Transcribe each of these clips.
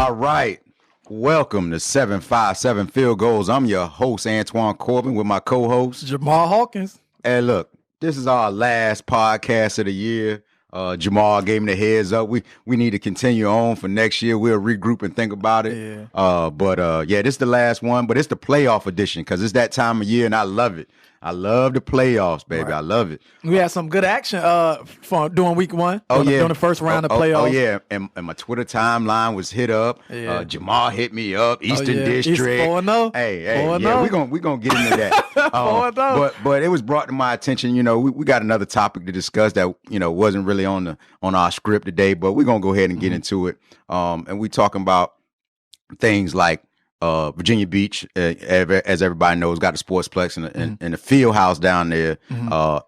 All right. Welcome to 757 Field Goals. I'm your host, Antoine Corbin, with my co-host, Jamal Hawkins. Hey, look, this is our last podcast of the year. Jamal gave me the heads up. We need to continue on for next year. We'll regroup and think about it. Yeah. But this is the last one, but it's the playoff edition because it's that time of year, and I love it. I love the playoffs, baby. Right. I love it. We had some good action during week one. During the first round of playoffs. Oh, yeah. And my Twitter timeline was hit up. Yeah. Jamal hit me up. Eastern District. 4-0. Hey, yeah, we're gonna get into that. 4-0. But it was brought to my attention, we got another topic to discuss that, wasn't really on our script today, but we're gonna go ahead and get into it. And we talking about things like Virginia Beach, as everybody knows, got the Sportsplex and the field house down there.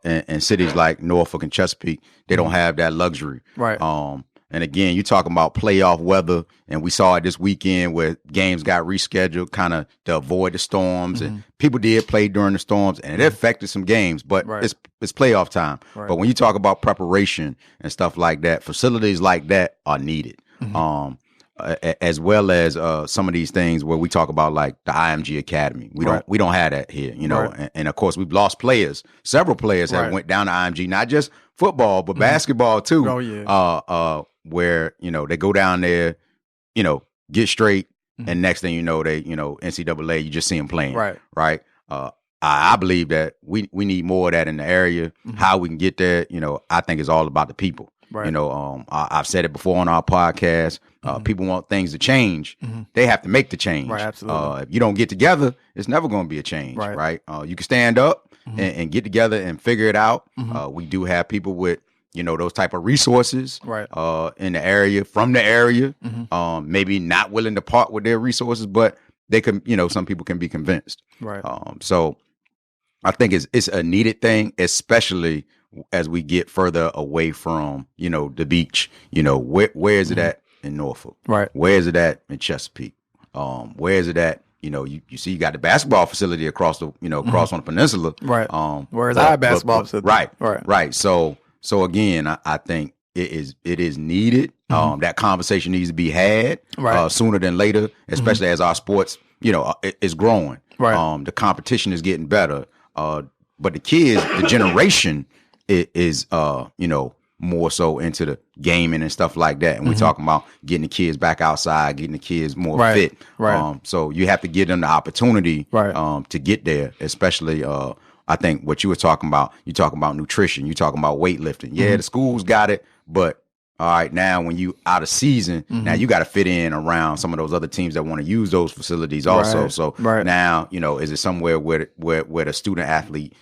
In cities like Norfolk and Chesapeake, they don't have that luxury. Right. And again, you're talking about playoff weather, and we saw it this weekend where games got rescheduled kind of to avoid the storms, and people did play during the storms, and it affected some games, but it's playoff time. Right. But when you talk about preparation and stuff like that, facilities like that are needed. As well as some of these things where we talk about like the IMG Academy. We don't have that here, and of course we've lost players. Several players have went down to IMG, not just football, but basketball too. Oh, yeah. Where, they go down there, get straight, and next thing you know, they, NCAA, you just see them playing. Right. I believe that we need more of that in the area. How we can get there, I think it's all about the people. Right. I've said it before on our podcast. People want things to change. They have to make the change. Right, absolutely. If you don't get together, it's never going to be a change. Right. You can stand up and get together and figure it out. We do have people with, those type of resources in the area, from the area, maybe not willing to part with their resources, but they can, some people can be convinced. Right. So I think it's a needed thing, especially as we get further away from, the beach. Where is it at in Norfolk? Right. Where is it at in Chesapeake? Where is it at? You see, you got the basketball facility across the, across on the peninsula. Right. Where's our basketball facility? Right. So again, I think it is needed. That conversation needs to be had sooner than later, especially as our sports, is growing. Right. The competition is getting better. But the kids, the generation is more so into the gaming and stuff like that. And we're talking about getting the kids back outside, getting the kids more fit. Right. So you have to give them the opportunity to get there, especially I think what you were talking about, you talking about nutrition, you talking about weightlifting. Yeah, the schools got it, but all right, now when you out of season, now you got to fit in around some of those other teams that want to use those facilities also. So now, is it somewhere where the student athlete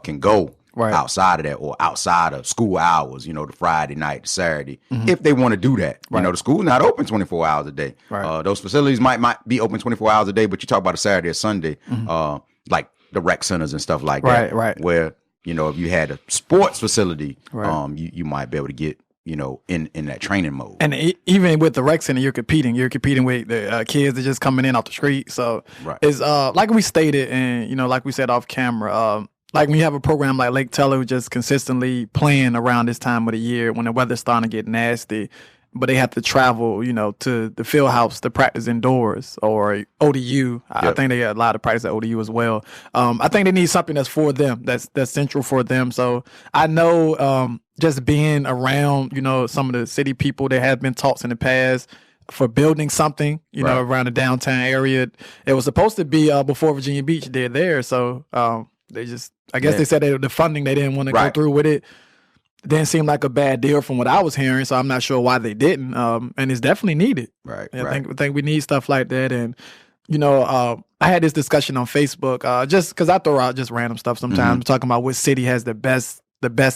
can go outside of that, or outside of school hours, the Friday night, the Saturday, if they want to do that. The school's not open 24 hours a day. Those facilities might be open 24 hours a day, but you talk about a Saturday or Sunday, like the rec centers and stuff like that, where, if you had a sports facility, you might be able to get, in that training mode. And even with the rec center, you're competing with the kids that just coming in off the street. So it's like we stated, and like we said off camera, like when you have a program like Lake Teller, just consistently playing around this time of the year when the weather's starting to get nasty, but they have to travel, to the field house to practice indoors, or ODU. I think they got a lot of practice at ODU as well. I think they need something that's for them, that's central for them. So I know just being around, some of the city people, there have been talks in the past for building something, around the downtown area. It was supposed to be before Virginia Beach did there. So they just, I guess they said the funding, they didn't want to go through with it. Didn't seem like a bad deal from what I was hearing, so I'm not sure why they didn't. And it's definitely needed. I think we need stuff like that. And I had this discussion on Facebook, just because I throw out just random stuff sometimes, talking about which city has the best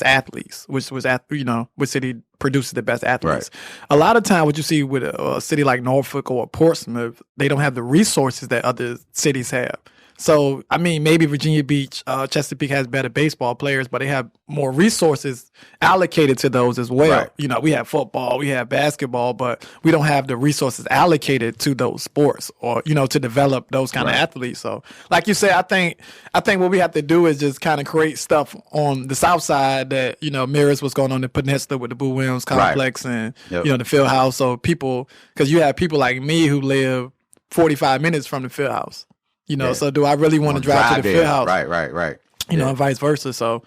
athletes, which city produces the best athletes. A lot of time, what you see with a city like Norfolk or Portsmouth, they don't have the resources that other cities have. So, I mean, maybe Virginia Beach, Chesapeake has better baseball players, but they have more resources allocated to those as well. Right. You know, we have football, we have basketball, but we don't have the resources allocated to those sports or, you know, to develop those kind of athletes. So, like you said, I think what we have to do is just kind of create stuff on the south side that, you know, mirrors what's going on in the Peninsula with the Boo Williams complex and, you know, the field house. So people, because you have people like me who live 45 minutes from the field house. You know, so do I really want to drive to the field house? Right. You know, and vice versa. So,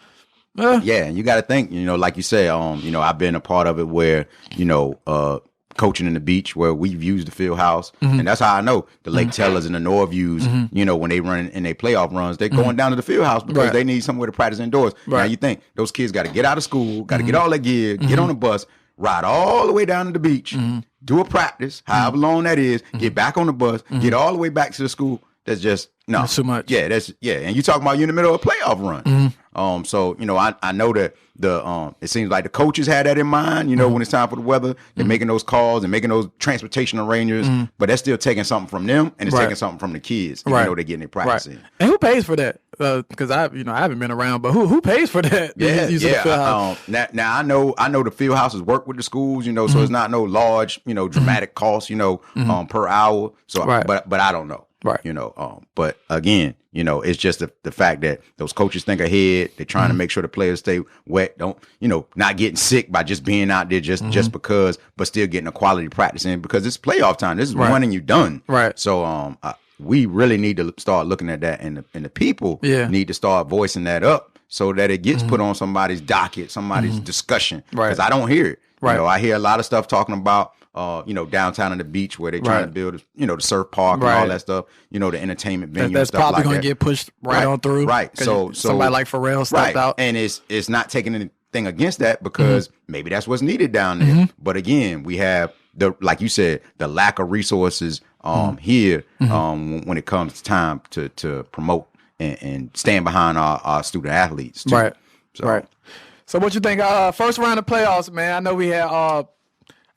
yeah, and you got to think, you know, like you said, you know, I've been a part of it where, you know, coaching in the beach where we've used the field house. And that's how I know the Lake Tellers and the Norviews, you know, when they run in their playoff runs, they're going down to the field house because they need somewhere to practice indoors. Now you think those kids got to get out of school, got to get all their gear, get on the bus, ride all the way down to the beach, do a practice, however long that is, get back on the bus, get all the way back to the school. That's just that's too much. Yeah, and you talking about you in the middle of a playoff run. So you know, I know that it seems like the coaches had that in mind. You know, when it's time for the weather, they're making those calls and making those transportation arrangements, but they're still taking something from them and it's taking something from the kids. You know, they're getting their practice in. And who pays for that? Because I haven't been around, but who pays for that? Now I know the field houses work with the schools. You know, so it's not no large, you know, dramatic cost. You know, per hour. So, but I don't know. Right. You know, but again, you know, it's just the fact that those coaches think ahead. They're trying to make sure the players stay wet. Don't, you know, not getting sick by just being out there just because, but still getting a quality practice in because it's playoff time. This is one and you done. Right. So, we really need to start looking at that and the people need to start voicing that up so that it gets put on somebody's docket, somebody's discussion. Right. Because I don't hear it. Right. You know, I hear a lot of stuff talking about, you know, downtown on the beach where they're trying to build, you know, the surf park and all that stuff, you know, the entertainment venue. That's and stuff probably like going to get pushed on through. Right. So somebody like Pharrell stepped out. And it's not taking anything against that because maybe that's what's needed down there. But again, we have like you said, the lack of resources here when it comes time to promote and stand behind our student athletes too. Right. So what you think? First round of playoffs, man. I know we had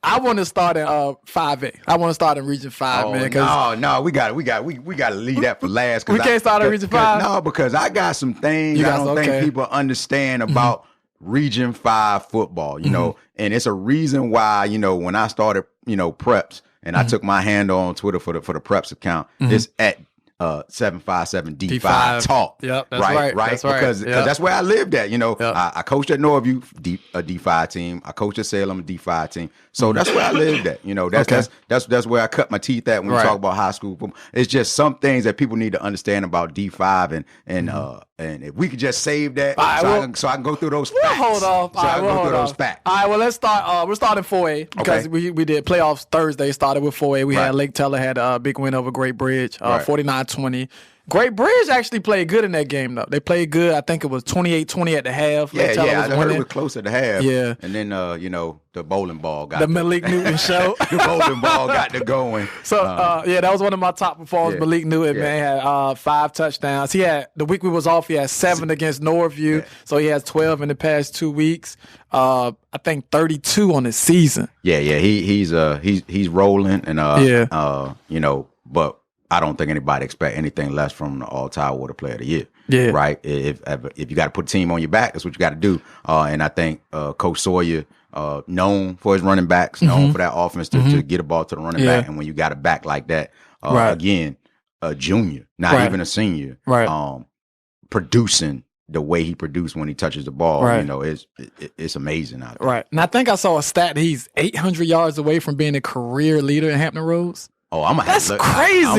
I want to start in 5A. I want to start in Region 5, man. No, we got to leave that for last. We can't start in Region 5. No, because I got some things I don't think people understand about Region 5 football. You know, and it's a reason why, you know, when I started, you know, preps and I took my handle on Twitter for the preps account, it's at 757 D5 talk. Yep, that's right. That's right. Because that's where I lived at. You know, I coached at Norview, a D5 team. I coached at Salem, a D5 team. So that's where I lived at. You know, that's where I cut my teeth at when we talk about high school football. It's just some things that people need to understand about D5 and if we could just save that, so I can go through those facts. Hold off. So I can go through those facts. All right, well, let's start. We're starting 4A because we did playoffs Thursday. Started with 4A. We had Lake Teller had a big win over Great Bridge, 49-20. Great Bridge actually played good in that game, though. They played good. I think it was 28-20 at the half. I heard it was close at the half. Yeah. And then, you know, the bowling ball got the Malik Newton show. The bowling ball got to going. So, that was one of my top performers. Malik Newton, man, had 5 touchdowns. He had, the week we was off, he had 7 against Norview. So he has 12 in the past 2 weeks. I think 32 on the season. Yeah, he's rolling and you know, but I don't think anybody expect anything less from the All-Tidewater Player of the Year. Yeah. Right? If you got to put a team on your back, that's what you got to do. And I think Coach Sawyer, known for his running backs, known for that offense to get a ball to the running back. And when you got a back like that, again, a junior, not even a senior, producing the way he produced when he touches the ball, you know, it's amazing out there. Right. And I think I saw a stat that he's 800 yards away from being a career leader in Hampton Roads. Oh, I'm gonna have to look. Crazy. I'm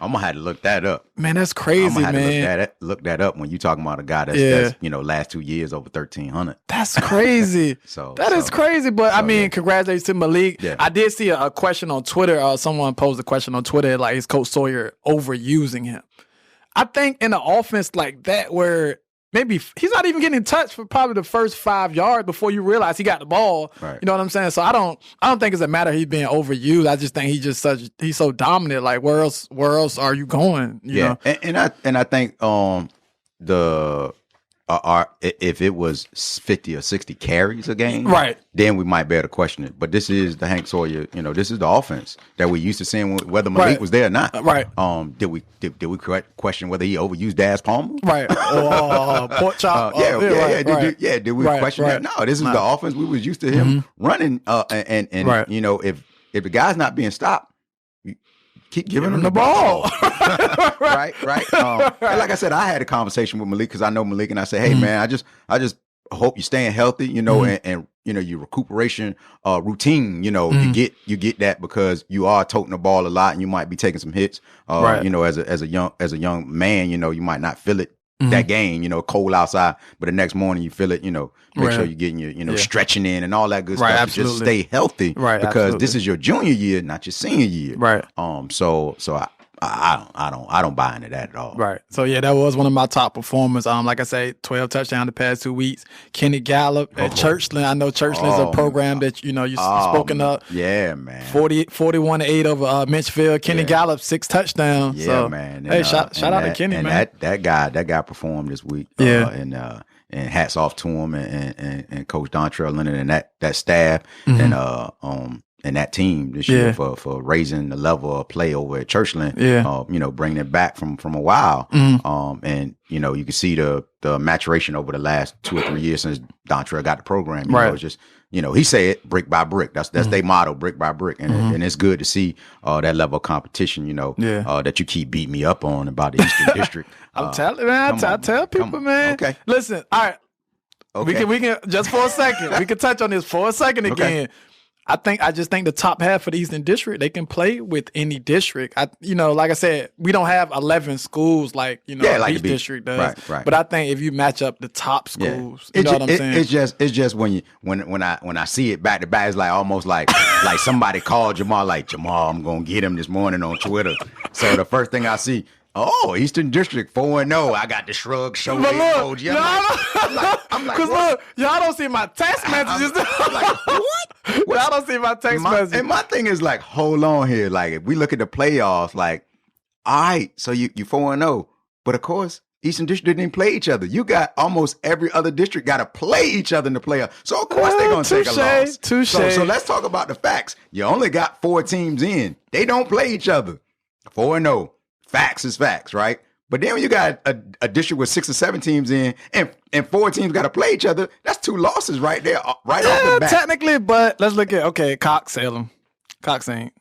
gonna have to look that up. Man, that's crazy, I'm man. Have to look that up when you talking about a guy that's you know, last 2 years over 1,300. That's crazy. That is crazy. But I mean, congratulations to Malik. Yeah. I did see a question on Twitter. Someone posed a question on Twitter like, is Coach Sawyer overusing him? I think in an offense like that where maybe he's not even getting in touch for probably the first 5 yards before you realize he got the ball. Right. You know what I'm saying? So I don't think it's a matter of he's being overused. I just think he's so dominant. Like where else are you going? You know? And I think the if it was 50 or 60 carries a game, right, then we might be able to question it. But this is the Hank Sawyer, this is the offense that we used to seeing whether Malik was there or not. Right. Did we question whether he overused Daz Palmer? Right. Or pork chop. Did we question that? No, this is the offense we was used to him running. And if the guy's not being stopped, keep giving him the ball. right. And like I said, I had a conversation with Malik because I know Malik, and I said, hey man, I just hope you're staying healthy, and your recuperation routine, you get that because you are toting the ball a lot and you might be taking some hits. As a young man, you might not feel it that game, cold outside, but the next morning you feel it, make sure you're getting your stretching in and all that good stuff. Absolutely. Just stay healthy, because this is your junior year, not your senior year. Right. So I don't buy into that at all. Right. So yeah, that was one of my top performers. Like I say, 12 touchdowns the past 2 weeks. Kenny Gallup at Churchland. I know Churchland's a program that you've spoken up. Yeah, man. 41-8 over Mitchfield. Kenny Gallup 6 touchdowns. Yeah, so, man. And, shout out to Kenny, man. That guy performed this week. And hats off to him and Coach Dontrell Leonard and that staff and that team this year for raising the level of play over at Churchland. Bringing it back from a while. And you can see the maturation over the last 2 or 3 years since Dontrell got the program. It's just he said brick by brick. That's their motto, brick by brick. And it's good to see that level of competition. That you keep beating me up on about the Eastern District. I'm telling man, I tell people, man. Okay, listen. All right, okay. We can just for a second. We can touch on this for a second again. I just think the top half of the Eastern District, they can play with any district. Like I said, we don't have 11 schools like each district does. Right. But I think if you match up the top schools, you know what I'm saying? It's just when I see it back to back, it's like almost like somebody called Jamal, I'm gonna get him this morning on Twitter. So the first thing I see, Eastern District 4-0. I got the shrug shoulder emoji. I'm like, look, y'all don't see my text messages. I'm like, what? Y'all don't see my text messages. And my thing is like, hold on here. Like, if we look at the playoffs, like, all right, so you 4-0, but of course, Eastern District didn't play each other. You got almost every other district got to play each other in the playoffs. So of course they're gonna take a loss. So let's talk about the facts. You only got 4 teams in. They don't play each other. 4-0. Facts is facts, right? But then when you got a district with 6 or 7 teams in and 4 teams got to play each other, that's 2 losses right there, right off the bat. Technically, but let's look at Cox, Salem. Cox ain't.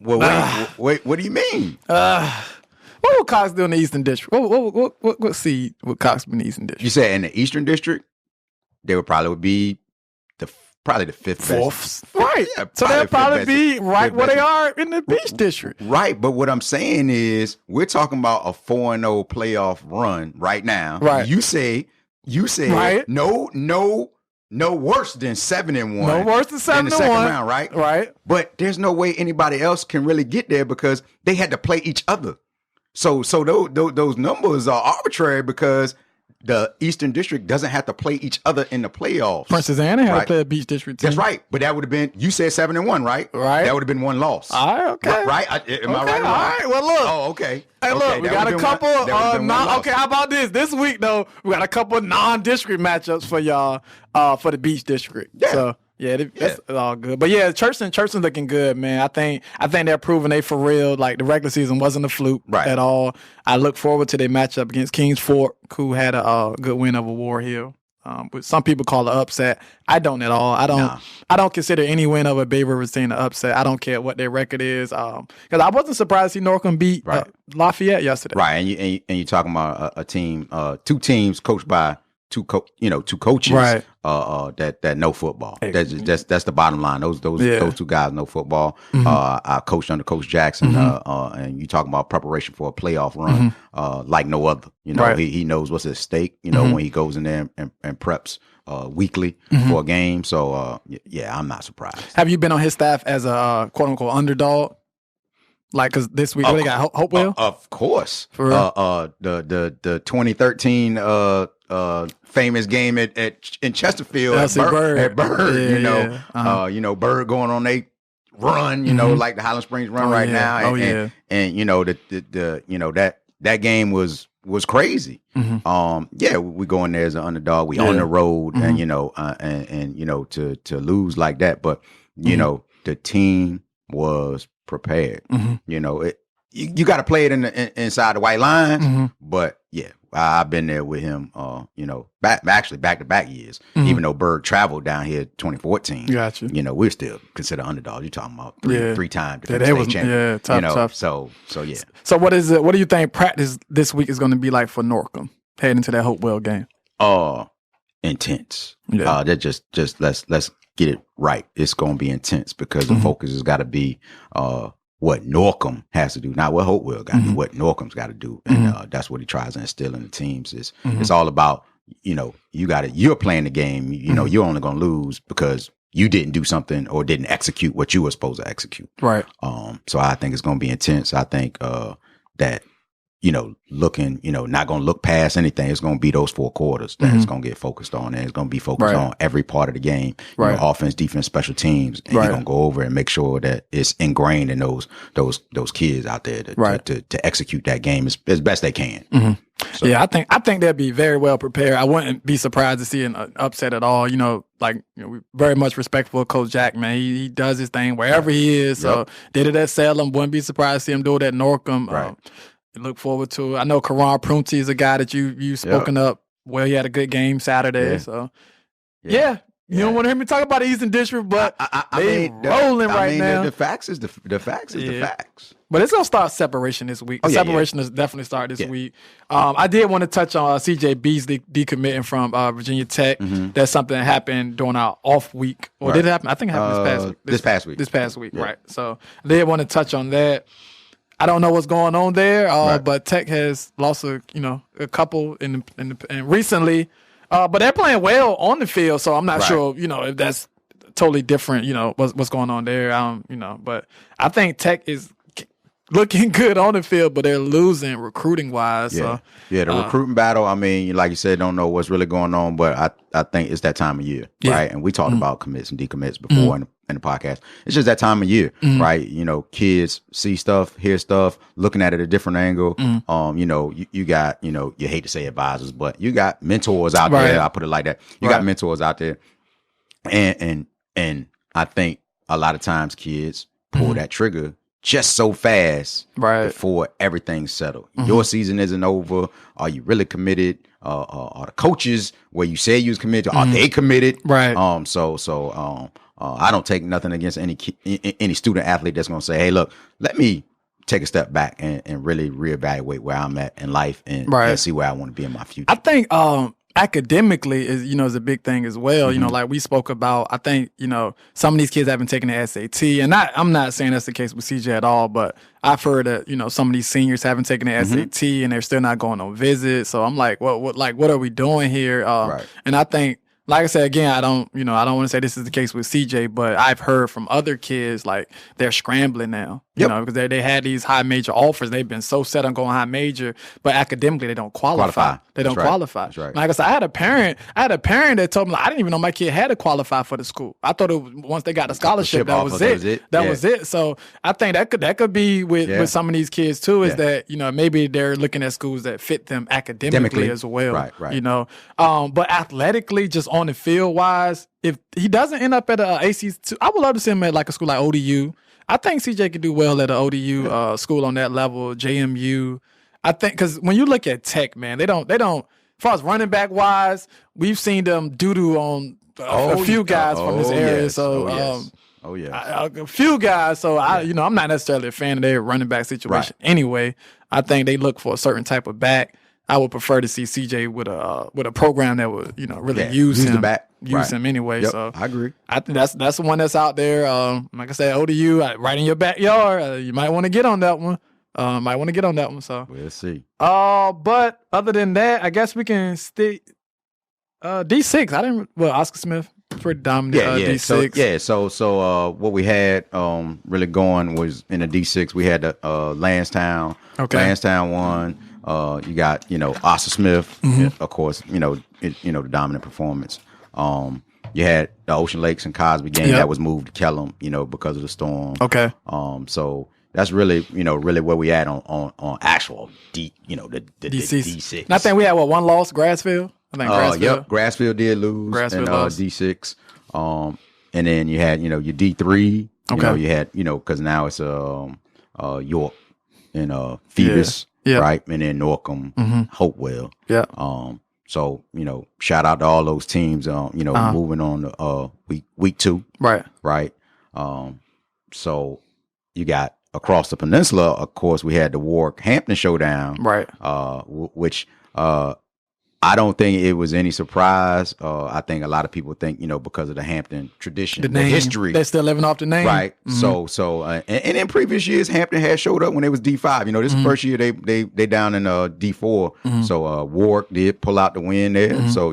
Well, wait, what do you mean? What would Cox do in the Eastern District? What seed would Cox be in the Eastern District? You said in the Eastern District, they would probably be probably the 5th best. Right. Yeah, so they'll probably be right where they are in the Beach District. Right. But what I'm saying is we're talking about a 4-0 playoff run right now. Right. You say right. No worse than 7-1. No worse than 7-1 in the second round, right? Right. But there's no way anybody else can really get there because they had to play each other. So those numbers are arbitrary because the Eastern District doesn't have to play each other in the playoffs. Princess Anne had to play a Beach District team. That's right. But that would have been, you said 7-1, right? Right. That would have been 1 loss. All right, okay. Right? Am I right? All right, well, look. Oh, okay. Hey, look, we got a couple okay, how about this? This week, though, we got a couple non-district matchups for y'all for the Beach District. Yeah. So, that's all good. But yeah, Churchland's looking good, man. I think they're proving they for real. Like the regular season wasn't a fluke at all. I look forward to their matchup against Kings Fork, who had a good win over War Hill. But some people call it upset. I don't at all. I don't consider any win over Bay River team an upset. I don't care what their record is. Because I wasn't surprised to see Norcom beat Lafayette yesterday. Right, and you talking about a team, 2 teams coached by two coaches, right? That know football. That's the bottom line. Those 2 guys know football. Mm-hmm. I coached under Coach Jackson, and you talking about preparation for a playoff run, like no other. He knows what's at stake. When he goes in there and preps weekly for a game. So I'm not surprised. Have you been on his staff as a quote unquote underdog? Like, because this week they got Hopewell? Of course. For real? The 2013 famous game in Chesterfield at Bird. Bird going on a run, like the Highland Springs run now. And that game was crazy. Yeah, we go in there as an underdog. We on the road, and you know, and you know, to lose like that, but you know, the team was prepared. You know, you got to play it inside the white lines, but yeah, I've been there with him. You know, back to back years. Even though Bird traveled down here 2014, gotcha. You know, we're still considered underdogs. You're talking about three time defensive state champion. Yeah, tough, you know, tough. So yeah. So what is it? What do you think practice this week is going to be like for Norcom heading into that Hopewell game? Intense. Yeah. That just let's get it right. It's going to be intense because the focus has got to be what Norcom has to do, not what Hopewell got to do. What Norcom's got to do, and that's what he tries to instill in the teams. It's all about, you know, you're playing the game. You know, you're only going to lose because you didn't do something or didn't execute what you were supposed to execute. Right. So I think it's going to be intense. I think that, you know, looking, you know, not going to look past anything. It's going to be those 4 quarters that it's going to get focused on, and it's going to be focused on every part of the game. You know, offense, defense, special teams, and you're going to go over and make sure that it's ingrained in those kids out there to execute that game as best they can. So. Yeah, I think they'll be very well prepared. I wouldn't be surprised to see an upset at all. You know, like, you know, we're very much respectful of Coach Jack, man. He does his thing wherever he is. So did it at Salem. Wouldn't be surprised to see him do it at Norcom. Look forward to it. I know Karan Prunty is a guy that you've spoken up. Well, he had a good game Saturday. So you don't want to hear me talk about the Eastern District, but they're rolling right now. The facts is the facts. But it's gonna start separation this week. Separation is definitely start this week. I did want to touch on CJ Beasley decommitting from Virginia Tech. That's something that happened during our off week. Or did it happen? I think it happened this past week. This past week, right? So I did want to touch on that. I don't know what's going on there, but Tech has lost a couple in recently, but they're playing well on the field. So I'm not sure, you know, if that's totally different. You know, what's going on there. You know, but I think Tech is looking good on the field, but they're losing recruiting wise. The recruiting battle. I mean, like you said, don't know what's really going on, but I think it's that time of year, right? And we talked about commits and decommits before in the podcast. It's just that time of year, right? You know, kids see stuff, hear stuff, looking at it a different angle. You know, you got, you know, you hate to say advisors, but you got mentors out there. I put it like that. You got mentors out there, and I think a lot of times kids pull that trigger just so fast before everything's settled. Your season isn't over. Are you really committed? Are the coaches where you say you was committed, are they committed? Right. I don't take nothing against any student athlete that's going to say, hey, look, let me take a step back and really reevaluate where I'm at in life and see where I want to be in my future. I think academically is a big thing as well. You know, like we spoke about, I think, you know, some of these kids haven't taken the SAT, and I'm not saying that's the case with CJ at all, but I've heard that, you know, some of these seniors haven't taken the SAT and they're still not going on visits. So I'm like, what are we doing here? And I think, like I said, again, I don't want to say this is the case with CJ, but I've heard from other kids, like, they're scrambling now, you know, because they had these high major offers. They've been so set on going high major, but academically they don't qualify. They don't qualify. That's right. Like I said, I had a parent that told me, like, I didn't even know my kid had to qualify for the school. I thought once they got the scholarship, that was it. That was it. So I think that could be with some of these kids too, is that, you know, maybe they're looking at schools that fit them academically as well. Right. You know, but athletically, just on the field wise, if he doesn't end up at a AC2, I would love to see him at like a school like ODU. I think CJ could do well at an ODU school on that level, JMU. I think, because when you look at Tech, man, they don't. As far as running back wise, we've seen them doo-doo on a few guys from this area. A few guys. So I'm not necessarily a fan of their running back situation. Anyway, I think they look for a certain type of back. I would prefer to see CJ with a program that would, you know, really use him. The back. Use him anyway. So I agree. I think that's the one that's out there. Like I said, ODU, right in your backyard. You might want to get on that one. So we'll see. But other than that, I guess we can stick D6. Oscar Smith, pretty dominant. D6. So what we had really going was in the D6. We had the Lansdowne. Okay. Lansdowne won. You got, you know, Oscar Smith, of course, the dominant performance. You had the Ocean Lakes and Cosby game that was moved to Kellum, you know, because of the storm. Okay. So that's really, really where we at on actual D, the D6. And I think we had one loss, Grassfield. I think Grassfield. Yep, Grassfield did lose. Grassfield and lost. D6. And then you had, your D3. You had, because now it's York and Phoebus, right? And then Norcom, Hopewell. Yeah. So, shout out to all those teams, moving on to week 2. Right. Right. So you got across the peninsula, of course, we had the Warwick Hampton showdown. Right. Which I don't think it was any surprise. I think a lot of people think, because of the Hampton tradition, the history. They're still living off the name. Right. So and in previous years, Hampton had showed up when it was D5. This is the first year they down in D4. So Warwick did pull out the win there. So,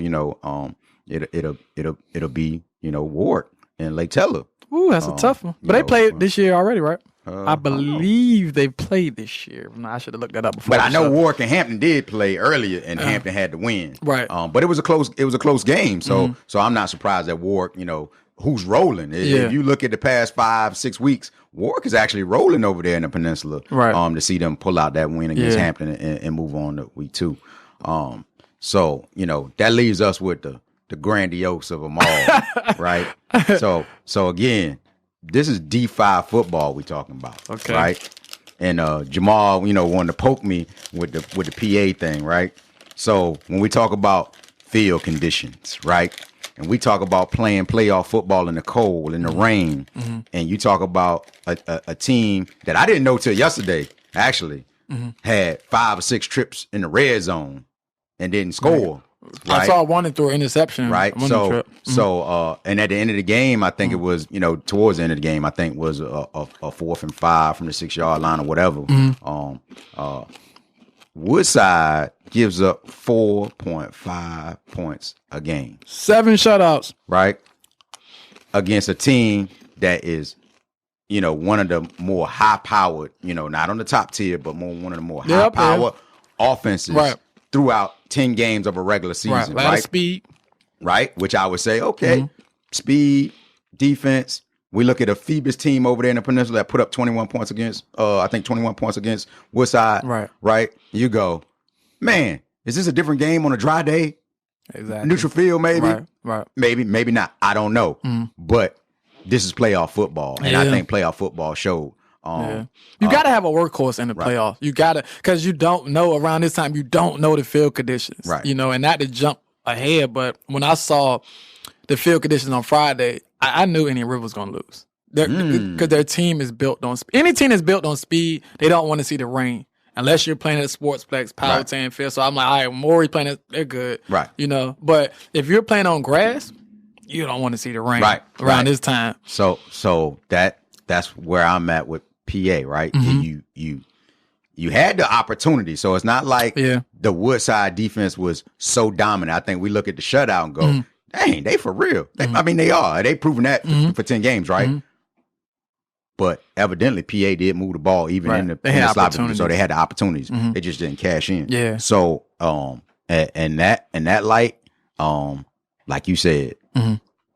it'll be, Warwick and Lake Teller. Ooh, that's a tough one. But they played this year already, right? I believe they played this year. I should have looked that up before. But I know Warwick and Hampton did play earlier, and Hampton had to win. Right. But it was a close game. So I'm not surprised that Warwick, who's rolling. If you look at the past 5-6 weeks, Warwick is actually rolling over there in the peninsula. Right. To see them pull out that win against Hampton and move on to week 2. So that leaves us with the grandiose of them all, right? So again, this is D5 football we talking about, right? And Jamal, wanted to poke me with the PA thing, right? So when we talk about field conditions, right, and we talk about playing playoff football in the cold, in the rain, and you talk about a team that I didn't know till yesterday actually had 5 or 6 trips in the red zone and didn't score. Right? I saw one and threw an interception. Right. So and at the end of the game, I think it was, towards the end of the game, I think was a 4th and 5 from the 6-yard line or whatever. Woodside gives up 4.5 points a game. 7 shutouts. Right. Against a team that is, one of the more high powered, not on the top tier, but one of the more high powered offenses throughout 10 games of a regular season. Right. A lot of speed. Right. Which I would say, speed, defense. We look at a Phoebus team over there in the peninsula that put up 21 points against, Woodside. Right. Right. You go, man, is this a different game on a dry day? Exactly. Neutral field, maybe. Right. Maybe not. I don't know. But this is playoff football. And I think playoff football showed. You got to have a workhorse in the playoffs. You got to, because you don't know around this time, you don't know the field conditions. Right. And not to jump ahead, but when I saw the field conditions on Friday, I knew Indian River was going to lose. Because their team is built on speed. Any team that's built on speed, they don't want to see the rain. Unless you're playing at Sportsplex, Power Tan Field. So I'm like, all right, Maury playing it, they're good. Right. But if you're playing on grass, you don't want to see the rain around this time. So that's where I'm at with PA, right? You had the opportunity. So it's not like the Woodside defense was so dominant. I think we look at the shutout and go, dang, they for real. I mean, they are. They proven that for 10 games, right? But evidently, PA did move the ball even in the sloppy. So they had the opportunities. They just didn't cash in. Yeah. So and that light, like you said,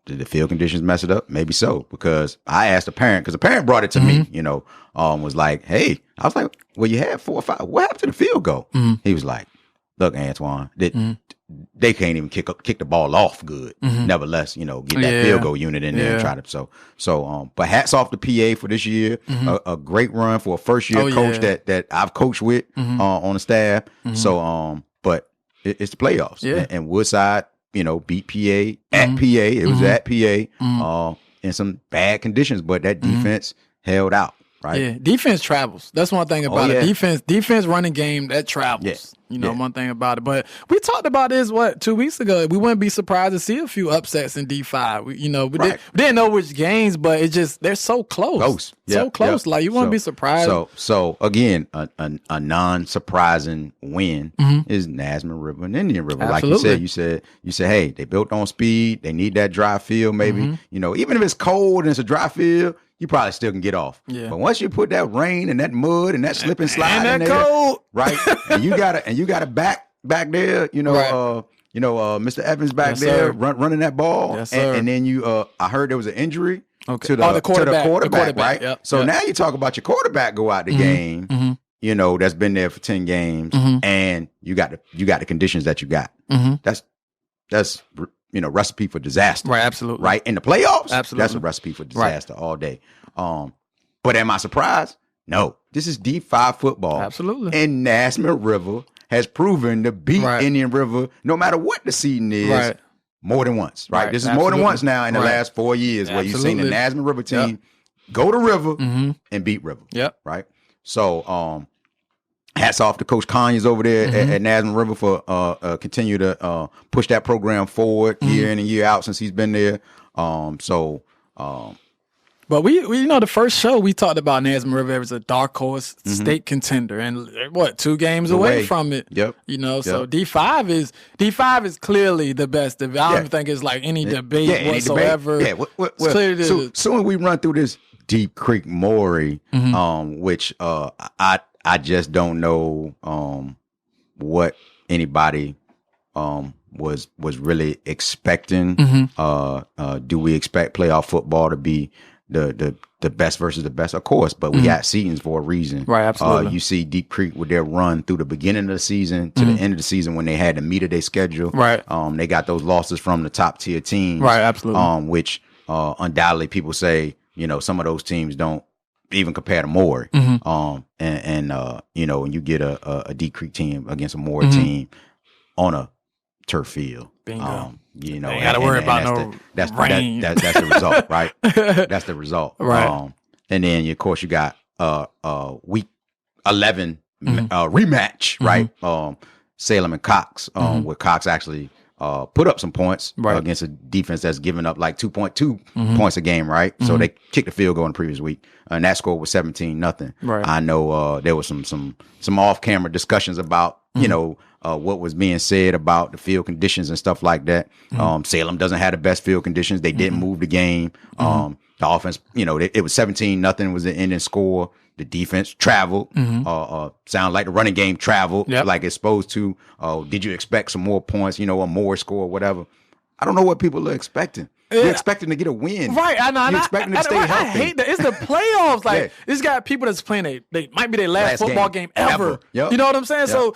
did the field conditions mess it up? Maybe so, because I asked a parent, because the parent brought it to me, was like, hey, I was like, well, you had 4 or 5. What happened to the field goal? He was like, look, Antoine, they can't even kick the ball off good. Nevertheless, get that field goal unit in there and try to. But hats off to PA for this year. A great run for a first year coach that I've coached with on the staff. So, but it's the playoffs. And Woodside, beat PA at PA. It was at PA in some bad conditions, but that defense held out. Right. Yeah, defense travels. That's one thing about it. Defense running game, that travels. One thing about it. But we talked about this, 2 weeks ago. We wouldn't be surprised to see a few upsets in D5. We didn't know which games, but it's just, they're so close. So close. Like, you wouldn't be surprised. So again, a non-surprising win is Nasman River and Indian River. Absolutely. Like you said, hey, they built on speed. They need that dry field, maybe. Even if it's cold and it's a dry field, you probably still can get off. Yeah. But once you put that rain and that mud and that slip and slide and in that there, cold, right? and you got to back there, Mr. Evans back there running that ball. Yes, sir. And then I heard there was an injury to the quarterback, right? Yep, so now you talk about your quarterback go out the game, that's been there for 10 games, and you got the conditions that you got. That's recipe for disaster. Right, absolutely. Right? In the playoffs, absolutely. That's a recipe for disaster all day. But am I surprised? No. This is D5 football. Absolutely. And Nasmith River has proven to beat Indian River, no matter what the seeding is, more than once. Right? This is more than once now in the last 4 years where you've seen the Nasmith River team go to River and beat River. Yep. Right? So hats off to Coach Conyers over there at Nasmith River for continue to push that program forward year in and year out since he's been there. But we the first show we talked about Nasmith River as a dark horse state contender, and 2 games away from it. Yep. So D5 is clearly the best. I don't even think it's like any debate whatsoever. Any debate. So soon as we run through this Deep Creek Maury, which I just don't know what anybody was really expecting. Do we expect playoff football to be the best versus the best? Of course, but we got seedings for a reason. Right, absolutely. You see Deep Creek with their run through the beginning of the season to the end of the season when they had the meat of their schedule. Right. They got those losses from the top tier teams. Right, absolutely. Which undoubtedly people say, some of those teams don't even compare to Maury. When you get a Deep Creek team against a Maury team on a turf field. Bingo. Ain't got to worry about rain. That's the result, right? That's the result. Right. And then of course you got week 11 rematch, right? Salem and Cox, where Cox actually put up some points against a defense that's given up like 2.2 points a game, right? So they kicked the field goal in the previous week, and that score was 17-0. Right. I know there was some off-camera discussions about what was being said about the field conditions and stuff like that. Salem doesn't have the best field conditions. They didn't move the game. The offense, it was 17-0 was the ending score. The defense traveled. Sound like the running game traveled like it's supposed to. Did you expect some more points? A more score or whatever. I don't know what people are expecting. You're expecting to get a win. Right. I know. You're expecting to stay healthy. I hate that. It's the playoffs. Like, this got people that's playing, they might be their last football game ever. Yep. You know what I'm saying? Yep. So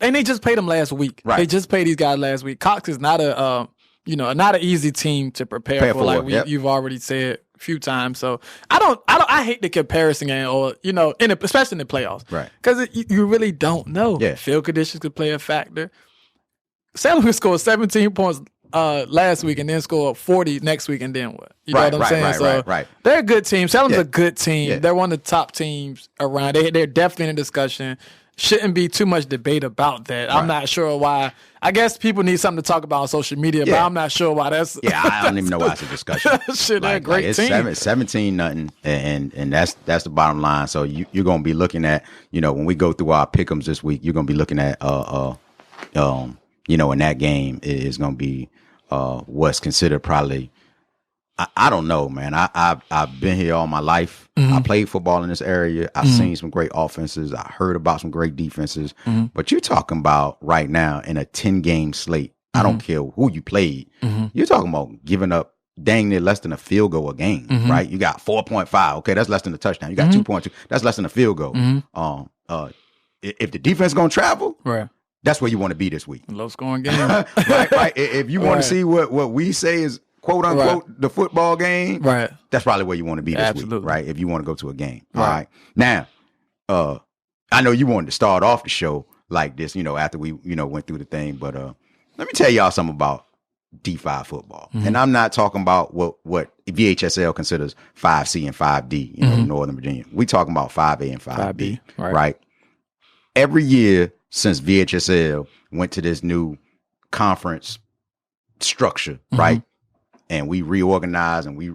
and they just played them last week. Right. They just played these guys last week. Cox is not not an easy team to prepare for, like you've already said a few times. So I hate the comparison game, or especially in the playoffs, right? Because you really don't know. Yeah. Field conditions could play a factor. Salem scored 17 points last week and then score 40 next week, and then what? You know what I'm saying? Right. They're a good team. Salem's a good team. Yeah. They're one of the top teams around. They're definitely in a discussion. Shouldn't be too much debate about that. I'm not sure why. I guess people need something to talk about on social media, but I'm not sure why that's. Yeah, I don't even know why it's a discussion. Shit, they're a great team. It's 17-0, and that's the bottom line. So you're gonna be looking at, when we go through our pick'ems this week, you're gonna be looking at in that game is gonna be what's considered probably, I don't know, man. I've been here all my life. I played football in this area. I've seen some great offenses. I heard about some great defenses. But you're talking about right now in a 10-game slate. I don't care who you played. You're talking about giving up dang near less than a field goal a game, right? You got 4.5. Okay, that's less than a touchdown. You got 2.2. That's less than a field goal. If the defense gonna travel, right, that's where you want to be this week. Low scoring game. right. If you want to see what we say is quote unquote the football game, right, that's probably where you want to be this week, right? If you want to go to a game. All right. Now, I know you wanted to start off the show like this, after we, went through the thing, but let me tell y'all something about D5 football. And I'm not talking about what VHSL considers 5C and 5D, Northern Virginia. We talking about 5A and 5B, right? Every year since VHSL went to this new conference structure, right? And we reorganized and we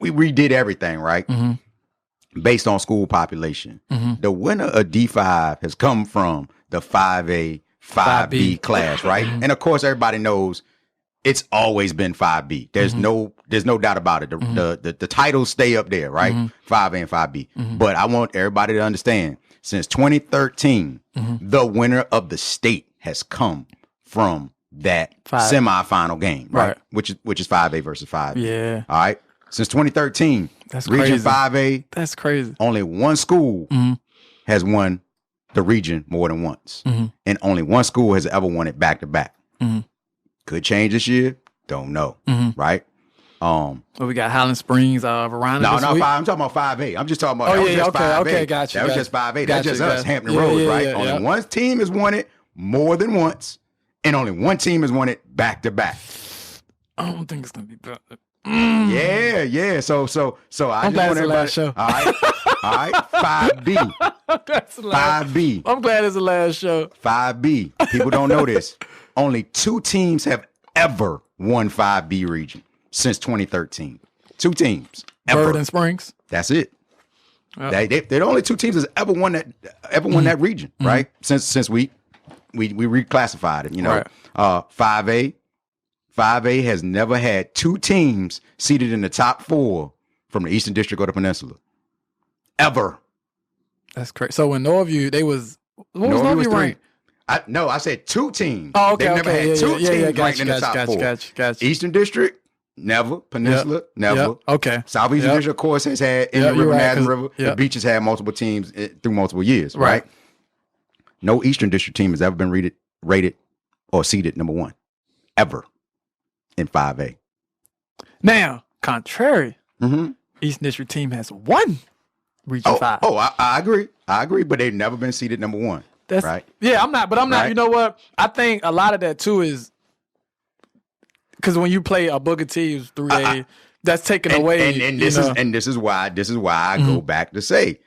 redid everything, right? Based on school population. The winner of D5 has come from the 5A, 5B class, right? And of course, everybody knows it's always been 5B. There's no doubt about it. The titles stay up there, right? 5A and 5B. But I want everybody to understand, since 2013, the winner of the state has come from that semifinal game, right? Which is 5A versus 5B. Yeah. All right. Since 2013, that's Region crazy. 5A. That's crazy. Only one school has won the region more than once, and only one school has ever won it back to back. Could change this year. Don't know. Right. Well, we got Highland Springs, Verona. No, this week. I'm talking about 5A. I'm just talking about. Okay, gotcha. That was just 5A. That's just us, Hampton Roads, right? Only one team has won it more than once, and only one team has won it back to back. I don't think it's gonna be better. Yeah. So I'm glad it's the last show. All right. 5B. That's the last. 5B. I'm glad it's the last show. 5B. People don't know this. Only 2 teams have ever won 5B region since 2013. 2 teams. Ever. Bird and Springs. That's it. They're the only 2 teams that's ever won that region, right? Since we reclassified it, you know. Right. 5A has never had 2 teams seated in the top 4 from the Eastern District or the Peninsula. Ever. That's crazy. So when Norview, what was Norview ranked? I said 2 teams. Oh, okay. They've never had 2 teams ranked in the top 4. Gotcha. Eastern District, never. Peninsula, never. Yep. Okay. Southeastern District, of course, has had in the River, Madison River. The Beach has had multiple teams through multiple years, right? No Eastern District team has ever been rated or seeded number 1. Ever. In 5A. Now, contrary, Eastern District team has won Region 5. Oh, I agree, but they've never been seeded number 1. That's right. Yeah, I'm not. You know what? I think a lot of that too is because when you play a Booker T who's 3A, that's taken away. And this is why I go back to say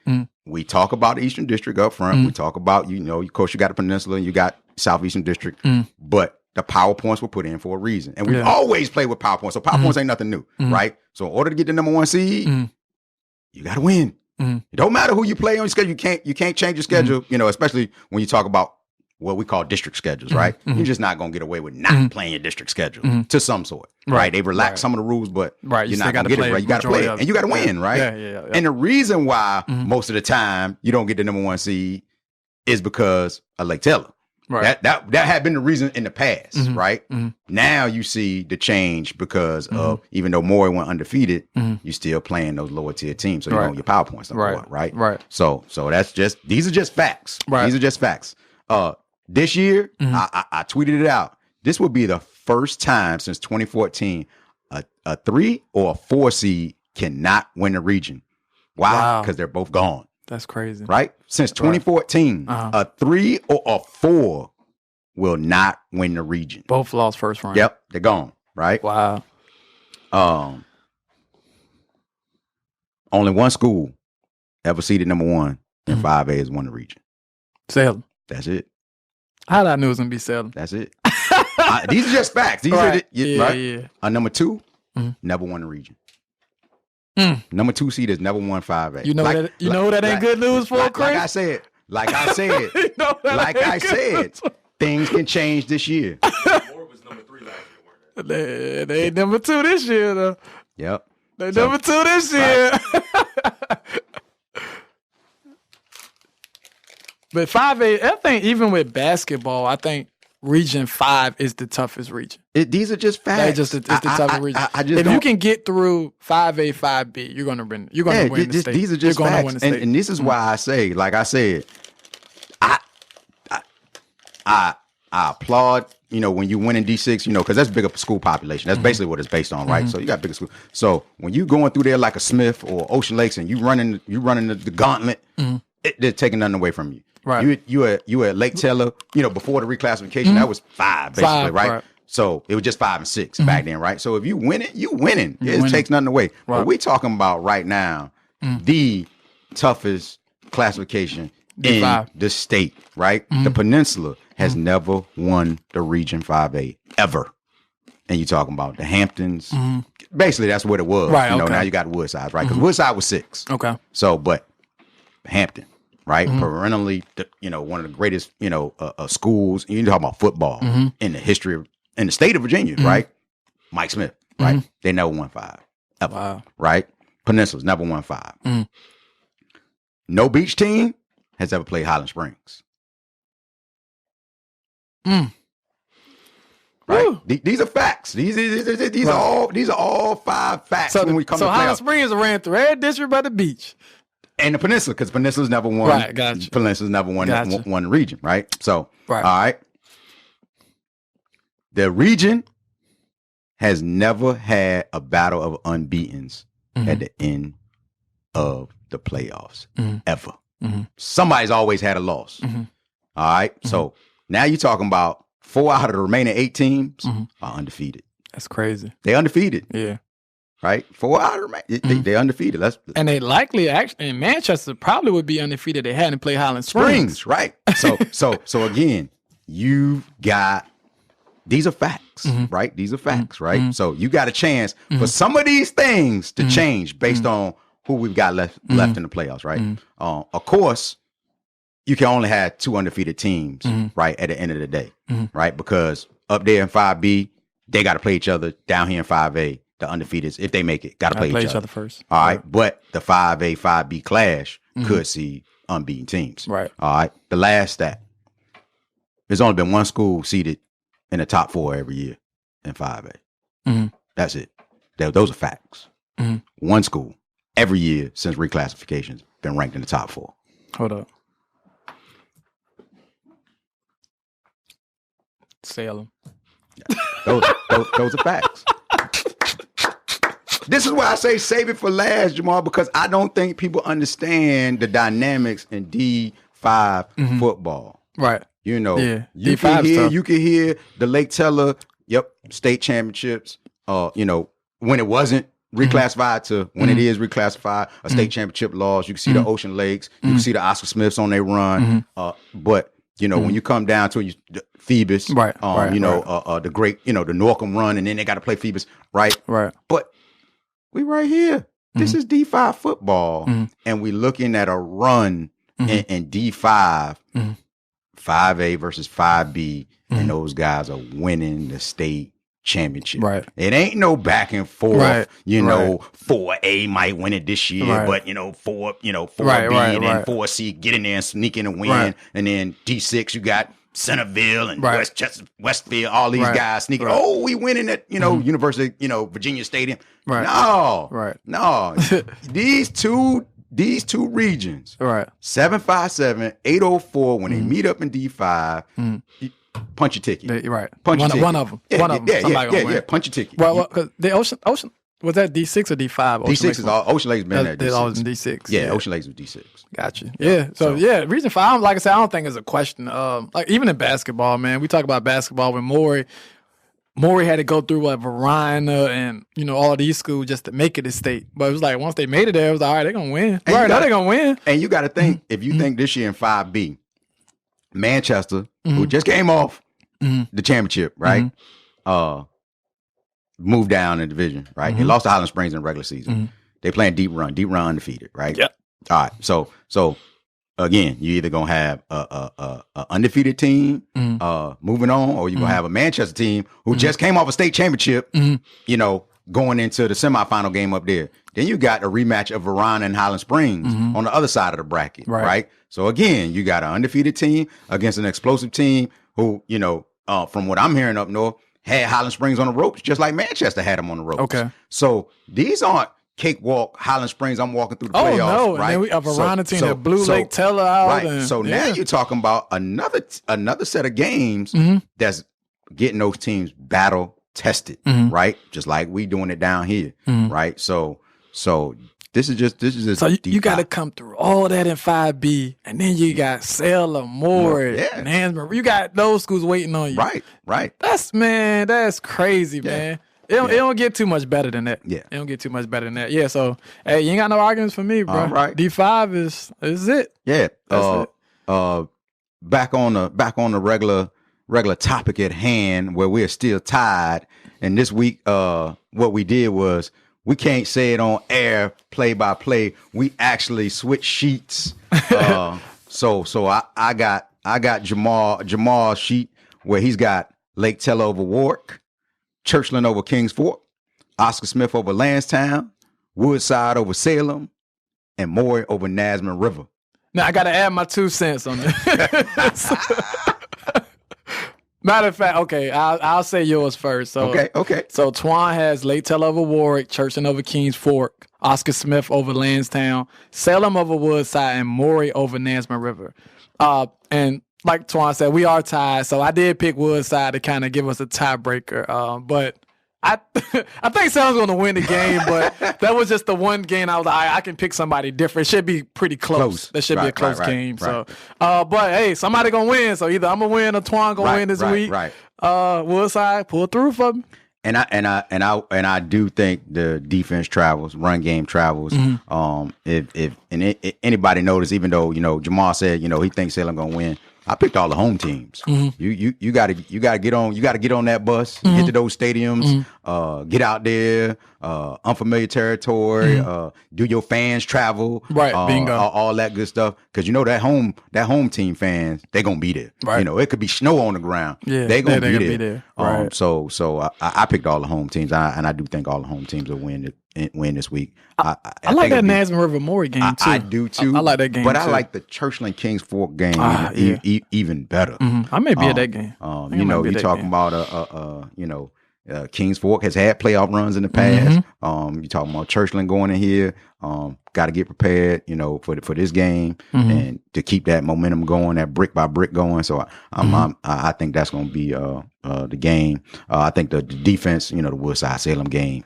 we talk about the Eastern District up front. We talk about of course you got the Peninsula and you got Southeastern District, but the PowerPoints were put in for a reason. And we always play with PowerPoints. So PowerPoints ain't nothing new, right? So in order to get the number 1 seed, you got to win. It don't matter who you play on your schedule. You can't change your schedule, especially when you talk about what we call district schedules, right? You're just not going to get away with not playing your district schedule to some sort, right? They relax some of the rules, but you're not going to get it right. You got to play it, and you got to win, right? Yeah. And the reason why most of the time you don't get the number 1 seed is because of Lake Taylor. Right. That had been the reason in the past, right? Now you see the change because of even though Maury went undefeated, you still playing those lower tier teams, so you know your PowerPoints number 1, right? Right. So these are just facts. Right. These are just facts. This year, I tweeted it out. This will be the first time since 2014 a 3 or a 4 seed cannot win the region. Why? Because they're both gone. That's crazy. Right? Since 2014, a 3 or a 4 will not win the region. Both lost first round. Yep, they're gone. Right? Wow. Only one school ever seeded number 1 in 5A has won the region. Salem. That's it. How did I know it was going to be Salem? That's it. These are just facts. These are right? Number 2, never won the region. Number 2 seed has never won 5A. You know that ain't good news for Chris? Like I said, things can change this year. Moore was number 3 last year, weren't they? They ain't number 2 this year, though. Yep. They number 2 this year. But 5A, I think even with basketball, I think Region 5 is the toughest region. These are just facts. It's the toughest region. If you can get through 5A, 5B, you're gonna win. You're gonna win the state. These are just you're facts. Win the state. And this is why I say, like I said, I applaud. When you win in D6, because that's bigger school population. That's basically what it's based on, right? So you got bigger school. So when you going through there like a Smith or Ocean Lakes and you running the gauntlet, they're taking nothing away from you. Right. You at Lake Taylor, before the reclassification, that was 5, basically, right? So it was just 5 and 6 back then, right? So if you win it, you winning. It takes nothing away. Right. But we're talking about right now the toughest classification in the state, right? The Peninsula has never won the Region 5A ever. And you're talking about the Hamptons. Basically, that's what it was. Right, now you got Woodside, right? Because Woodside was 6. Okay. So, but Hampton, right? Perennially, one of the greatest, schools. You talk about football in the history of, in the state of Virginia, right? Mike Smith, right? They never won 5 ever, right? Peninsula's never won 5. No beach team has ever played Highland Springs. Right. These are facts. These are all 5 facts when we come to playoffs. So Highland Springs ran through every district by the beach. And the Peninsula, because Peninsula's never won. Right, gotcha. Peninsula's never won one region, right? So, all right. The region has never had a battle of unbeatens at the end of the playoffs, ever. Somebody's always had a loss. All right. So now you're talking about 4 out of the remaining 8 teams are undefeated. That's crazy. They undefeated. Yeah. Right? 4 out of the remaining. They undefeated. And they likely, actually, in Manchester, probably would be undefeated. They hadn't played Highland Springs. Right. So again, you've got, these are facts, right? These are facts, right? So you got a chance for some of these things to change based on who we've got left in the playoffs, right? Of course, you can only have 2 undefeated teams, right, at the end of the day, right? Because up there in 5B, they got to play each other. Down here in 5A, the undefeateds, if they make it, got to play each other first. All right. But the 5A, 5B clash could see unbeaten teams. Right. All right. The last stat, there's only been one school seeded in the top 4 every year in 5A. That's it. Those are facts. One school every year since reclassification's been ranked in the top 4. Hold up. Salem. Those are facts. This is why I say save it for last, Jamal, because I don't think people understand the dynamics in D5 football. Right. You know, yeah. you can hear the Lake Teller, state championships. You know, when it wasn't reclassified to when it is reclassified, a state championship loss. You can see the Ocean Lakes. You can see the Oscar Smiths on their run. But you know, when you come down to Phoebus, the great, the Norcom run, and then they got to play Phoebus, right? Right. But we right here. This is D5 football, and we're looking at a run in D5, 5A versus 5B, and those guys are winning the state championship. Right. It ain't no back and forth. Right. You know, 4A might win it this year, but 4B and then 4C get in there and sneak in and win, and then D6 you got Centerville and Westfield, all these guys sneaking. Oh, we winning at University, Virginia Stadium. Right. No. These two regions, 757, 804, when they meet up in D5, punch your ticket. Punch your ticket. One of them. Yeah. Punch your ticket. Well, because the Ocean was that D6 or D5? D6 is all. Ocean Lake's been there. They're always in D6. Yeah, Ocean Lakes was D6. Gotcha. Yeah. So reason for like I said, I don't think it's a question. Like even in basketball, man, we talk about basketball when Maury had to go through Verina and all these schools just to make it a state. But it was like once they made it there, it was like, all right, they're gonna win. They're gonna win. And you got to think if you think this year in 5B, Manchester, who just came off the championship, right? Moved down in the division, right? They lost to Highland Springs in the regular season. They playing deep run undefeated, right? Yep. All right. So again, you either gonna have a undefeated team moving on, or you're gonna have a Manchester team who just came off a state championship, going into the semifinal game up there. Then you got a rematch of Verina and Highland Springs on the other side of the bracket, right? So again, you got an undefeated team against an explosive team who, from what I'm hearing up north, had Highland Springs on the ropes, just like Manchester had them on the ropes. Okay. So these aren't cakewalk Highland Springs. I'm walking through the playoffs. Oh no! Right? And then we have a Verina team that blew Lake Teller out. Right. And, so now you're talking about another set of games that's getting those teams battle tested, right? Just like we doing it down here, right? So this is just so you got to come through all that in 5B, and then you got Salem, Moore, and Hansburg. You got those schools waiting on you. Right. That's crazy, man. It don't get too much better than that. Yeah. It don't get too much better than that. Yeah, so hey, you ain't got no arguments for me, bro. All right. D5 is it. Yeah. That's it. Back on the regular topic at hand where we're still tied. And this week, what we did was we can't say it on air play by play. We actually switched sheets. So I got Jamal's sheet where he's got Lake Teller over Warwick, Churchland over Kings Fork, Oscar Smith over Lansdowne, Woodside over Salem, and Maury over Nasman River. Now I got to add my 2 cents on it. Matter of fact, okay, I'll say yours first. So, okay. So Twan has Lake Teller over Warwick, Churchland over Kings Fork, Oscar Smith over Lansdowne, Salem over Woodside, and Maury over Nansemond River. And like Twan said, we are tied. So I did pick Woodside to kind of give us a tiebreaker. But I think Salem's going to win the game. But that was just the one game I was like, I can pick somebody different. It should be pretty close. That should be a close game. Right. So, but hey, somebody going to win. So either I'm going to win or Twan going to win this week. Right. Woodside, pull through for me. And I do think the defense travels, run game travels. Mm-hmm. If anybody noticed, even though Jamal said he thinks Salem gonna win, I picked all the home teams. Mm-hmm. You gotta get on that bus, mm-hmm. get to those stadiums, mm-hmm. Get out there, unfamiliar territory, do your fans travel, right? Bingo, all that good stuff. Because that home team fans, they gonna be there. Right. It could be snow on the ground. Yeah, they gonna be there. Right. So I picked all the home teams, and I do think all the home teams will win this week. I like that Nansemond River Maury game too. I do too. I like that game, but too. I like the Churchland Kings Fork game even better. Mm-hmm. I may be at that game. You talking about Kings Fork has had playoff runs in the past. Mm-hmm. You talking about Churchland going in here. Got to get prepared, for this game, mm-hmm. and to keep that momentum going, that brick by brick going. So I think that's going to be the game. I think the defense, the Woodside Salem game,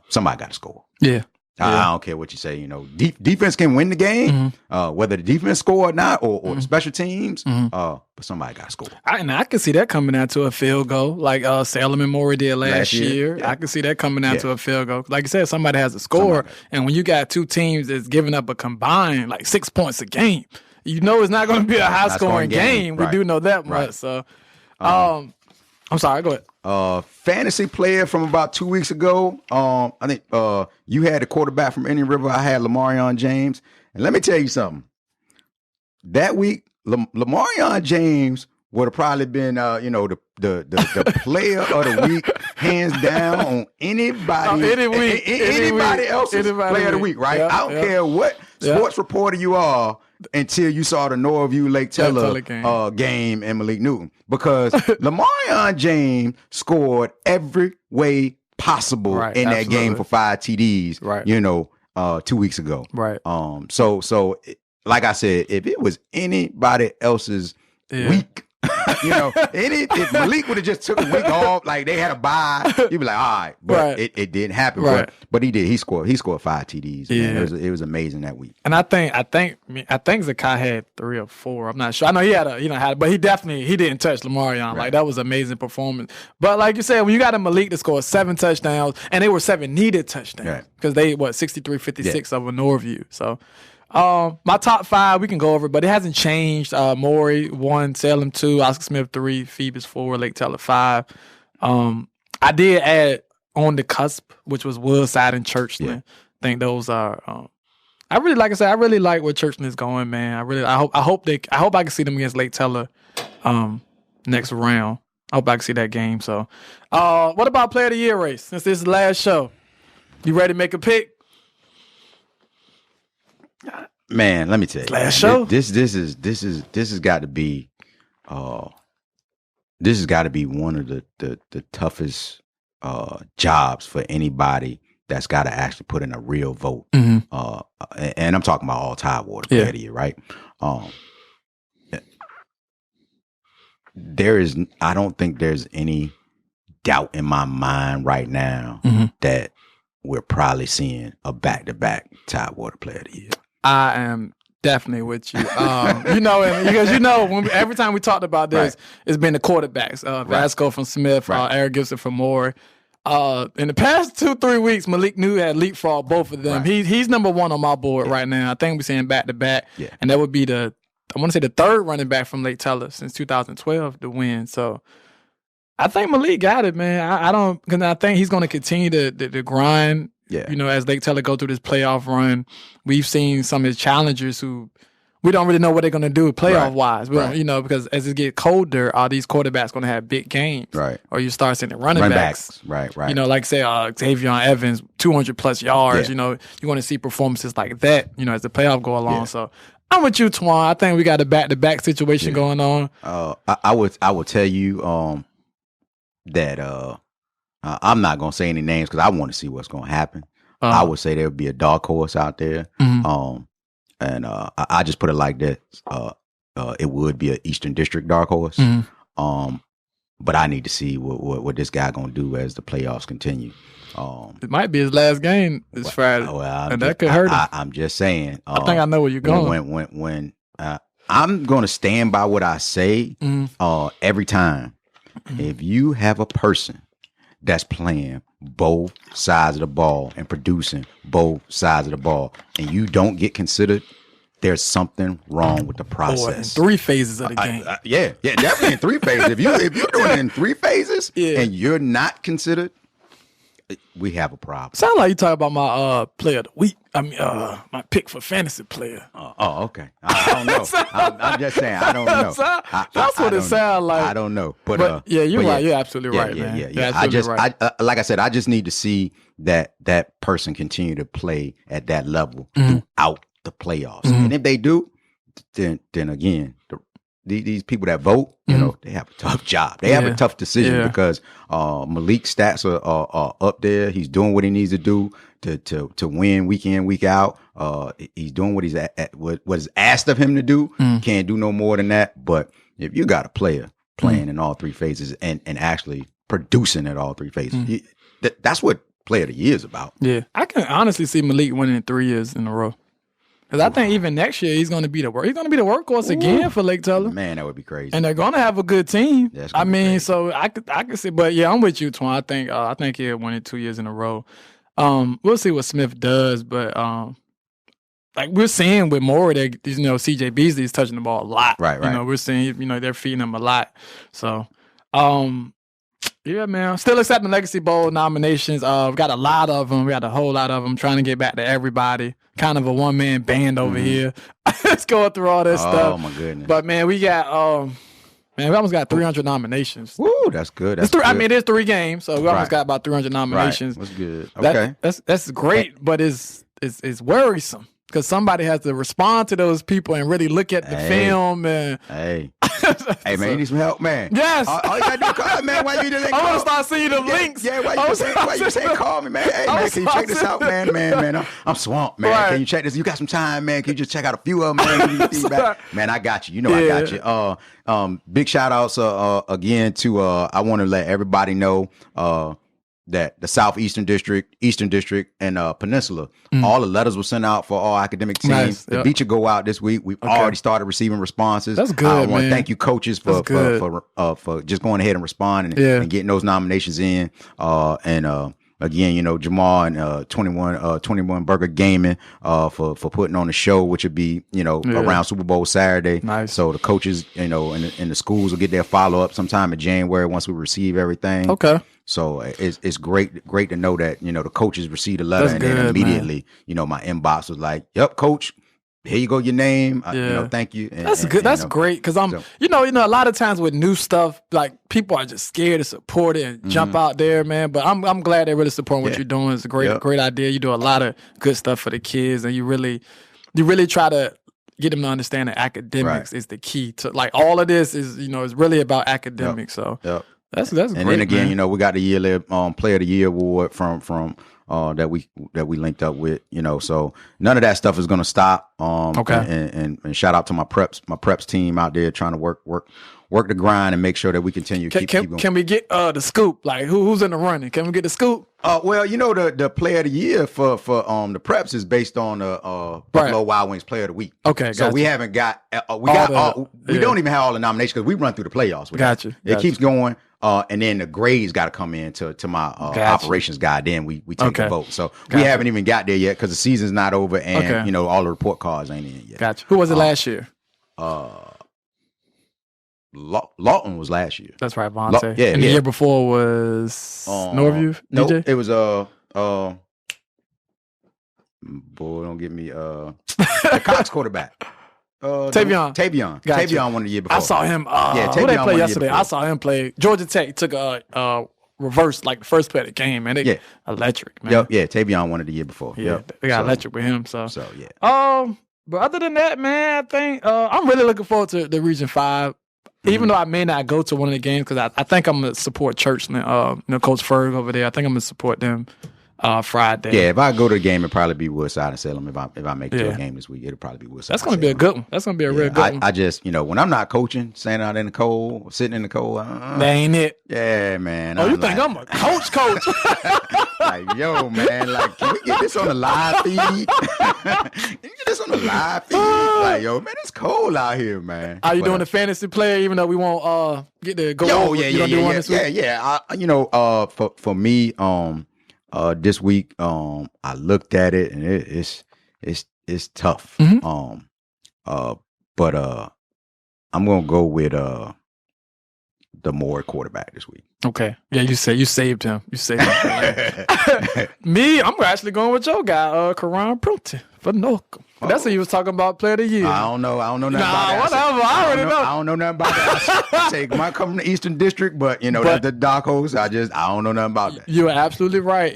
somebody got to score. Yeah. I don't care what you say. Defense can win the game, mm-hmm. Whether the defense score or not, or mm-hmm. the special teams. Mm-hmm. But somebody got to score. I can see that coming down to a field goal, like Salem and Maury did last year. Yeah. I can see that coming down to a field goal. Like you said, somebody has to score, and when you got two teams that's giving up a combined like 6 points a game, it's not going to be a high scoring game. Right. We do know that much. So, I'm sorry. Go ahead. Fantasy player from about 2 weeks ago. I think you had the quarterback from Indian River. I had Lamarion James, and let me tell you something. That week, Lamarion James would have probably been, the player of the week, hands down, on anybody else's player of the week, right? I don't care what sports reporter you are until you saw the Norview Lake Teller game and Malik Newton, because Lamarion James scored every way possible in that game for 5 TDs, right? 2 weeks ago, right? So like I said, if it was anybody else's week, if Malik would have just took a week off, like they had a bye, you'd be like, all right, but it didn't happen. Right. But he did. He scored 5 TDs. Yeah, man. It was amazing that week. And I think Zakai had 3 or 4. I'm not sure. I know he had but he didn't touch Lamarion. Right. Like that was an amazing performance. But like you said, when you got a Malik that scored 7 touchdowns, and they were 7 needed touchdowns because they 63-56 over Norview. So. My top 5 we can go over, but it hasn't changed. Maury 1, Salem 2, Oscar Smith 3, Phoebus 4, Lake Teller 5. I did add on the cusp, which was Woodside and Churchland. Yeah. I think those are. I really like where Churchland is going, man. I hope I can see them against Lake Teller next round. I hope I can see that game. So, what about Player of the Year race? Since this is the last show, you ready to make a pick? Man, let me tell you. Last show. This has got to be one of the toughest jobs for anybody that's got to actually put in a real vote. Mm-hmm. And I'm talking about all Tidewater Player of the Year, right? I don't think there's any doubt in my mind right now that we're probably seeing a back-to-back Tidewater Player of the Year. I am definitely with you. Because every time we talked about this, it's been the quarterbacks. Vasco from Smith, Eric Gibson from Moore. In the past 2-3 weeks, Malik Newton had leapfrogged both of them. Right. He's number 1 on my board right now. I think we're seeing back-to-back. Yeah. And that would be the 3rd running back from Lake Teller since 2012 to win. So I think Malik got it, man. I think he's going to continue to grind. Yeah. As Lake Teller go through this playoff run, we've seen some of his challengers who we don't really know what they're going to do playoff-wise. We don't, because as it gets colder, are these quarterbacks going to have big games? Right. Or you start seeing the running backs. Right. Like say Xavier Evans, 200-plus yards. Yeah. You want to see performances like that, as the playoff go along. Yeah. So I'm with you, Twan. I think we got a back-to-back situation going on. I would tell you that I'm not gonna say any names because I want to see what's gonna happen. I would say there would be a dark horse out there. And I just put it like this: it would be an Eastern District dark horse. But I need to see what this guy gonna do as the playoffs continue. It might be his last game this Friday, and that could hurt him. I'm just saying. I think I know where you're going. When I'm gonna stand by what I say every time. If you have a person that's playing both sides of the ball and producing both sides of the ball, and you don't get considered, there's something wrong with the process. In 3 phases of the game. Yeah, definitely in 3 phases. If you're doing it in 3 phases and you're not considered, we have a problem. Sound like you talk about my player of the week. I mean, my pick for fantasy player. Okay. I don't know. I'm just saying. I don't know. That's what it sounds like. I don't know. But yeah, you're right. You're absolutely right, man. Yeah. Like I said, I just need to see that person continue to play at that level throughout the playoffs. And if they do, then again, these people that vote, you know, they have a tough job. They have a tough decision because Malik's stats are up there. He's doing what he needs to do to win week in, week out. He's doing what what is asked of him to do. Can't do no more than that. But if you got a player playing in all 3 phases and actually producing at all 3 phases, that's what player of the year is about. Yeah, I can honestly see Malik winning 3 years in a row. Because I think even next year he's going to be the workhorse again for Lake Teller. Man, that would be crazy. And they're going to have a good team. I mean, so I could see, but yeah, I'm with you, Twan. I think he'll win it 2 years in a row. We'll see what Smith does, but like we're seeing with Maury that CJ Beasley's touching the ball a lot. Right. We're seeing they're feeding him a lot. So yeah, man. Still accepting Legacy Bowl nominations. We got a lot of them. We got a whole lot of them. Trying to get back to everybody. Kind of a one-man band over here. Let's go through all this stuff. Oh, my goodness. But, man, we got we almost got 300 nominations. Woo, that's good. I mean, there's 3 games, so we almost got about 300 nominations. That's good. Okay. That's great, but it's worrisome because somebody has to respond to those people and really look at the film. And hey, man, you need some help, man. Yes. All you got to do is call, man. Why you didn't I want to start seeing the links. Yeah, why you saying call me, man? Hey, man, can you check this out, man? I'm swamped, man. Right. Can you check this? You got some time, man? Can you just check out a few of them, man? Give me feedback? Man, I got you. I got you. Big shout outs again to I want to let everybody know that the Southeastern District, Eastern District, and Peninsula, all the letters were sent out for all academic teams. Nice. The beach will go out this week. We've already started receiving responses. That's good, I want to thank you, coaches, for just going ahead and responding and getting those nominations in. Again, Jamal and 21 Burger Gaming for putting on the show, which would be around Super Bowl Saturday. Nice. So the coaches, and the schools will get their follow up sometime in January once we receive everything. Okay. So it's great to know that the coaches received a letter. That's and good, then immediately my inbox was like, "Yep, coach, here you go, your name. Thank you." That's good. That's great because a lot of times with new stuff, like people are just scared to support it and jump out there, man. But I'm glad they're really supporting what you're doing. It's a great idea. You do a lot of good stuff for the kids, and you really try to get them to understand that academics is the key to like all of this is is really about academics. So. That's great. And then again, man. We got the yearly Player of the Year award from that we linked up with, so none of that stuff is gonna stop. Okay. And shout out to my preps team out there trying to work the grind and make sure that we continue keep going. Can we get the scoop? Like who's in the running? Can we get the scoop? Well, the Player of the Year for the preps is based on the Buffalo Wild Wings Player of the Week. Okay, so we haven't got we don't even have all the nominations because we run through the playoffs. It keeps going. And then the grades got to come in to my operations guy. Then we take the vote. So we haven't even got there yet because the season's not over and all the report cards ain't in yet. Gotcha. Who was it last year? Lawton was last year. That's right, Vontae. And the year before was Norview. No, DJ? it was boy, don't get me the Cox quarterback. Tavion. Gotcha. Tavion won the year before. I saw him. Tavion who they play yesterday? I saw him play Georgia Tech. He took a reverse like the first play of the game, man. They electric, man. Yeah, Tavion won it the year before. Yeah, they got electric with him. So yeah. But other than that, man, I think I'm really looking forward to the Region 5. Even though I may not go to one of the games, because I think I'm going to support Churchland, Coach Ferg over there. I think I'm going to support them Friday. Yeah, if I go to the game, it'll probably be Woodside and Salem. If I make it to a game this week, it'll probably be Woodside. That's going to be a good one. That's going to be a real good one. I just, when I'm not coaching, standing out in the cold, sitting in the cold. That ain't it. Yeah, man. Oh, you think I'm a coach? Like, yo, man, like, can we get this on the live feed? Can you get this on the live feed? Like, yo, man, it's cold out here, man. Are you doing the fantasy player, even though we won't get to go over? Yeah. For me, this week, I looked at it and it's tough. But I'm gonna go with the Moore quarterback this week. Okay. Yeah, you saved him. You saved him. Me, I'm actually going with your guy, Karan Pruitt for Norco. That's what he was talking about, player of the year. I don't know nothing about it. Whatever. I already know. I don't know nothing about that. I take my come from the Eastern District, but that's the dark horse. I don't know nothing about that. You're absolutely right.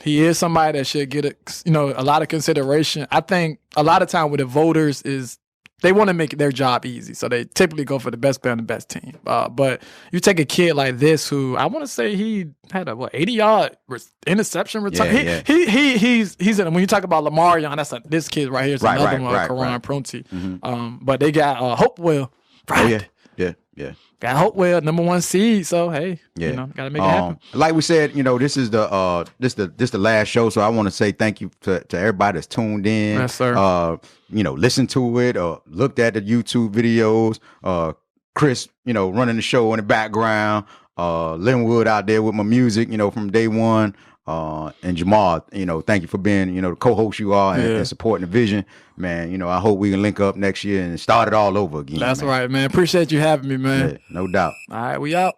He is somebody that should get a lot of consideration. I think a lot of time with the voters is they want to make their job easy, so they typically go for the best player on the best team. But you take a kid like this, who I want to say he had a 80-yard interception return. Yeah. He's in, when you talk about Lamar Young, this kid right here is another one, Karan Pruitt. But they got Hopewell Friday. Yeah. Got Hopewell, number 1 seed. So hey, gotta make it happen. Like we said, this is the last show. So I want to say thank you to everybody that's tuned in. Yes, sir. Listened to it or looked at the YouTube videos. Chris, running the show in the background. Linwood out there with my music, from day one. And Jamal, thank you for being, the co-host you are and supporting the vision, man. I hope we can link up next year and start it all over again. That's right, man. Appreciate you having me, man. Yeah, no doubt. All right, we out.